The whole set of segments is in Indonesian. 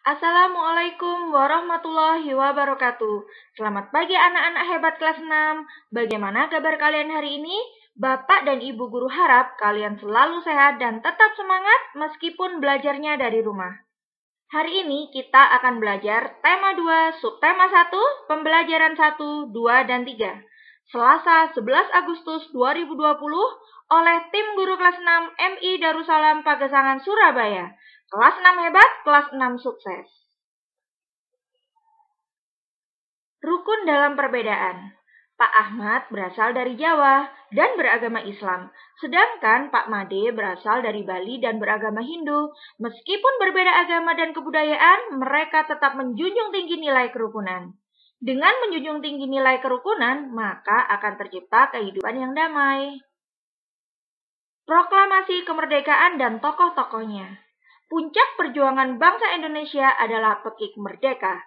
Assalamualaikum warahmatullahi wabarakatuh. Selamat pagi anak-anak hebat kelas 6. Bagaimana kabar kalian hari ini? Bapak dan Ibu guru harap kalian selalu sehat dan tetap semangat meskipun belajarnya dari rumah. Hari ini kita akan belajar tema 2, subtema 1, pembelajaran 1, 2, dan 3. Selasa 11 Agustus 2020 oleh tim guru kelas 6 MI Darussalam Pagesangan Surabaya. Kelas 6 hebat, kelas 6 sukses. Rukun dalam perbedaan. Pak Ahmad berasal dari Jawa dan beragama Islam, sedangkan Pak Made berasal dari Bali dan beragama Hindu. Meskipun berbeda agama dan kebudayaan, mereka tetap menjunjung tinggi nilai kerukunan. Dengan menjunjung tinggi nilai kerukunan, maka akan tercipta kehidupan yang damai. Proklamasi kemerdekaan dan tokoh-tokohnya. Puncak perjuangan bangsa Indonesia adalah Pekik Merdeka.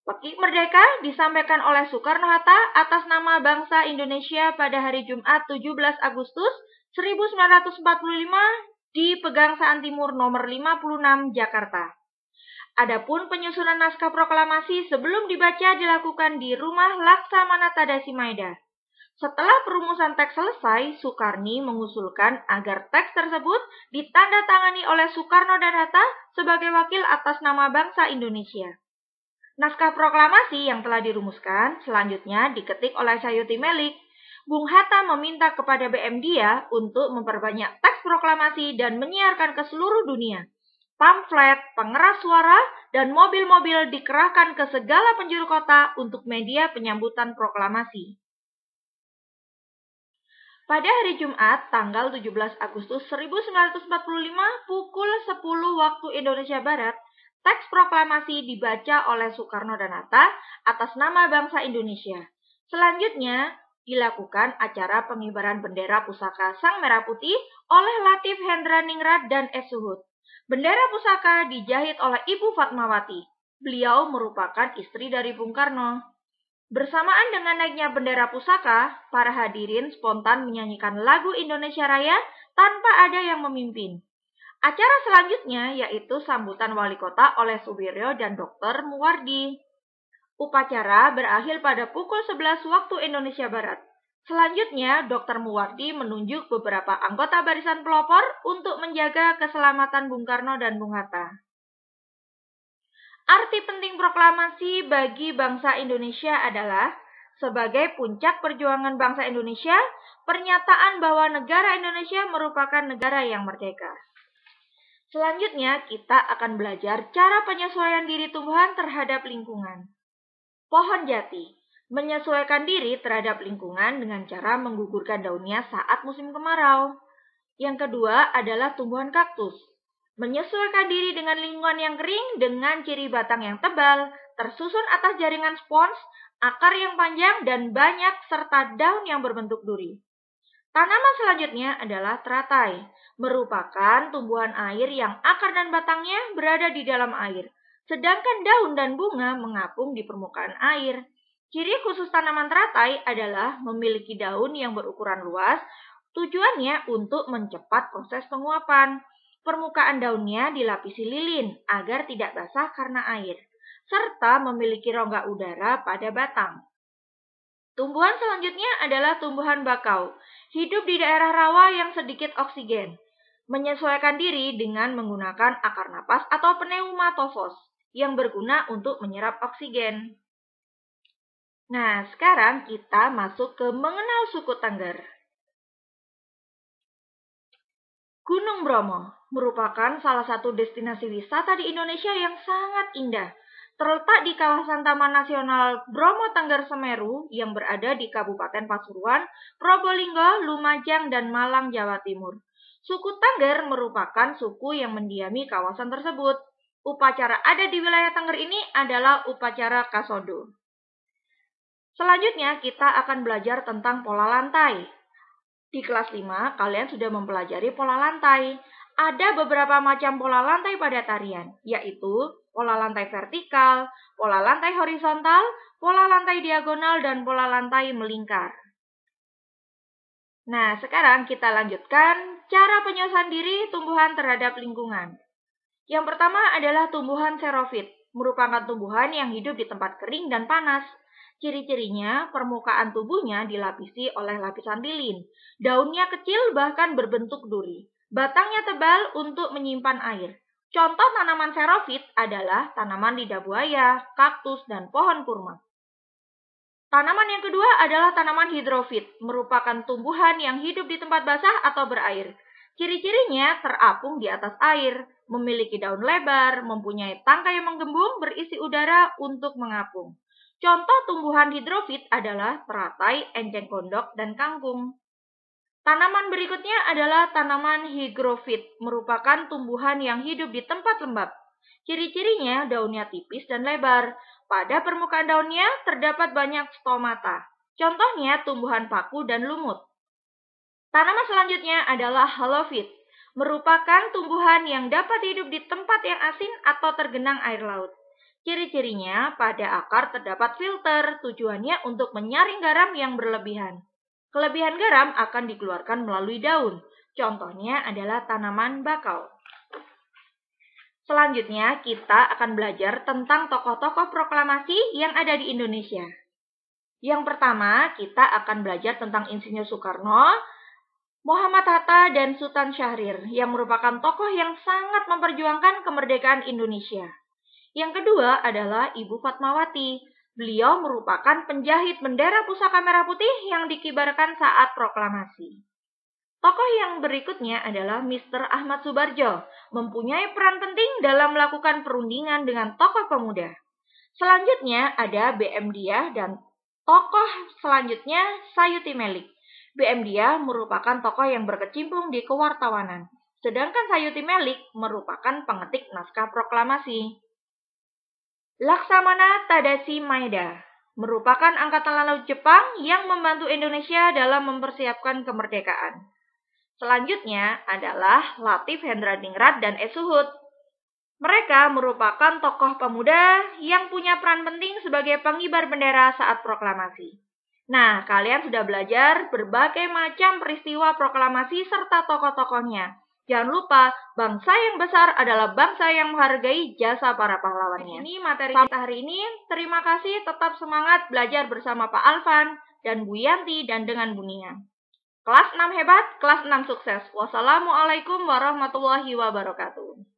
Pekik Merdeka disampaikan oleh Soekarno-Hatta atas nama bangsa Indonesia pada hari Jumat 17 Agustus 1945 di Pegangsaan Timur nomor 56 Jakarta. Adapun penyusunan naskah proklamasi sebelum dibaca dilakukan di Rumah Laksamana Tadasi Maeda. Setelah perumusan teks selesai, Soekarni mengusulkan agar teks tersebut ditandatangani oleh Soekarno dan Hatta sebagai wakil atas nama bangsa Indonesia. Naskah proklamasi yang telah dirumuskan selanjutnya diketik oleh Sayuti Melik. Bung Hatta meminta kepada BM Dia untuk memperbanyak teks proklamasi dan menyiarkan ke seluruh dunia. Pamflet, pengeras suara, dan mobil-mobil dikerahkan ke segala penjuru kota untuk media penyambutan proklamasi. Pada hari Jumat, tanggal 17 Agustus 1945, pukul 10 waktu Indonesia Barat, teks proklamasi dibaca oleh Soekarno dan Hatta atas nama bangsa Indonesia. Selanjutnya, dilakukan acara pengibaran bendera pusaka Sang Merah Putih oleh Latif Hendra Ningrat dan S. Suhud. Bendera pusaka dijahit oleh Ibu Fatmawati. Beliau merupakan istri dari Bung Karno. Bersamaan dengan naiknya bendera pusaka, para hadirin spontan menyanyikan lagu Indonesia Raya tanpa ada yang memimpin. Acara selanjutnya yaitu sambutan wali kota oleh Suwiryo dan Dr. Muwardi. Upacara berakhir pada pukul 11 waktu Indonesia Barat. Selanjutnya, Dr. Muwardi menunjuk beberapa anggota barisan pelopor untuk menjaga keselamatan Bung Karno dan Bung Hatta. Arti penting proklamasi bagi bangsa Indonesia adalah sebagai puncak perjuangan bangsa Indonesia, pernyataan bahwa negara Indonesia merupakan negara yang merdeka. Selanjutnya, kita akan belajar cara penyesuaian diri tumbuhan terhadap lingkungan. Pohon jati menyesuaikan diri terhadap lingkungan dengan cara menggugurkan daunnya saat musim kemarau. Yang kedua adalah tumbuhan kaktus. Menyesuaikan diri dengan lingkungan yang kering dengan ciri batang yang tebal, tersusun atas jaringan spons, akar yang panjang dan banyak, serta daun yang berbentuk duri. Tanaman selanjutnya adalah teratai, merupakan tumbuhan air yang akar dan batangnya berada di dalam air, sedangkan daun dan bunga mengapung di permukaan air. Ciri khusus tanaman teratai adalah memiliki daun yang berukuran luas, tujuannya untuk mencepat proses penguapan. Permukaan daunnya dilapisi lilin agar tidak basah karena air, serta memiliki rongga udara pada batang. Tumbuhan selanjutnya adalah tumbuhan bakau, hidup di daerah rawa yang sedikit oksigen. Menyesuaikan diri dengan menggunakan akar napas atau pneumatofos yang berguna untuk menyerap oksigen. Nah, sekarang kita masuk ke mengenal suku Tengger. Gunung Bromo merupakan salah satu destinasi wisata di Indonesia yang sangat indah. Terletak di kawasan Taman Nasional Bromo Tengger Semeru yang berada di Kabupaten Pasuruan, Probolinggo, Lumajang, dan Malang, Jawa Timur. Suku Tengger merupakan suku yang mendiami kawasan tersebut. Upacara adat di wilayah Tengger ini adalah upacara Kasodo. Selanjutnya kita akan belajar tentang pola lantai. Di kelas 5, kalian sudah mempelajari pola lantai. Ada beberapa macam pola lantai pada tarian, yaitu pola lantai vertikal, pola lantai horizontal, pola lantai diagonal, dan pola lantai melingkar. Nah, sekarang kita lanjutkan cara penyusuan diri tumbuhan terhadap lingkungan. Yang pertama adalah tumbuhan xerofit. merupakan tumbuhan yang hidup di tempat kering dan panas. Ciri-cirinya, permukaan tubuhnya dilapisi oleh lapisan lilin. Daunnya kecil bahkan berbentuk duri. Batangnya tebal untuk menyimpan air. Contoh tanaman xerophyt adalah tanaman lidah buaya, kaktus, dan pohon kurma. Tanaman yang kedua adalah tanaman hidrofit, merupakan tumbuhan yang hidup di tempat basah atau berair. Ciri-cirinya terapung di atas air, memiliki daun lebar, mempunyai tangkai yang menggembung berisi udara untuk mengapung. Contoh tumbuhan hidrofit adalah teratai, enceng gondok, dan kangkung. Tanaman berikutnya adalah tanaman hygrofit, merupakan tumbuhan yang hidup di tempat lembab. Ciri-cirinya daunnya tipis dan lebar. Pada permukaan daunnya terdapat banyak stomata. Contohnya tumbuhan paku dan lumut. Tanaman selanjutnya adalah halofit, merupakan tumbuhan yang dapat hidup di tempat yang asin atau tergenang air laut. Ciri-cirinya pada akar terdapat filter, tujuannya untuk menyaring garam yang berlebihan. Kelebihan garam akan dikeluarkan melalui daun. Contohnya adalah tanaman bakau. Selanjutnya, kita akan belajar tentang tokoh-tokoh proklamasi yang ada di Indonesia. Yang pertama, kita akan belajar tentang Insinyur Soekarno, Muhammad Hatta, dan Sultan Syahrir, yang merupakan tokoh yang sangat memperjuangkan kemerdekaan Indonesia. Yang kedua adalah Ibu Fatmawati. Beliau merupakan penjahit bendera pusaka merah putih yang dikibarkan saat proklamasi. Tokoh yang berikutnya adalah Mr. Ahmad Subarjo, mempunyai peran penting dalam melakukan perundingan dengan tokoh pemuda. Selanjutnya ada B.M. Diah dan tokoh selanjutnya Sayuti Melik. B.M. Diah merupakan tokoh yang berkecimpung di kewartawanan, sedangkan Sayuti Melik merupakan pengetik naskah proklamasi. Laksamana Tadashi Maeda merupakan angkatan laut Jepang yang membantu Indonesia dalam mempersiapkan kemerdekaan. Selanjutnya adalah Latif Hendradingrat dan S. Suhut. Mereka merupakan tokoh pemuda yang punya peran penting sebagai pengibar bendera saat proklamasi. Nah, kalian sudah belajar berbagai macam peristiwa proklamasi serta tokoh-tokohnya. Jangan lupa, bangsa yang besar adalah bangsa yang menghargai jasa para pahlawannya. Ini materi kita hari ini. Terima kasih, tetap semangat belajar bersama Pak Alvan dan Bu Yanti dan dengan Bu Nia. Kelas 6 hebat, kelas 6 sukses. Wassalamualaikum warahmatullahi wabarakatuh.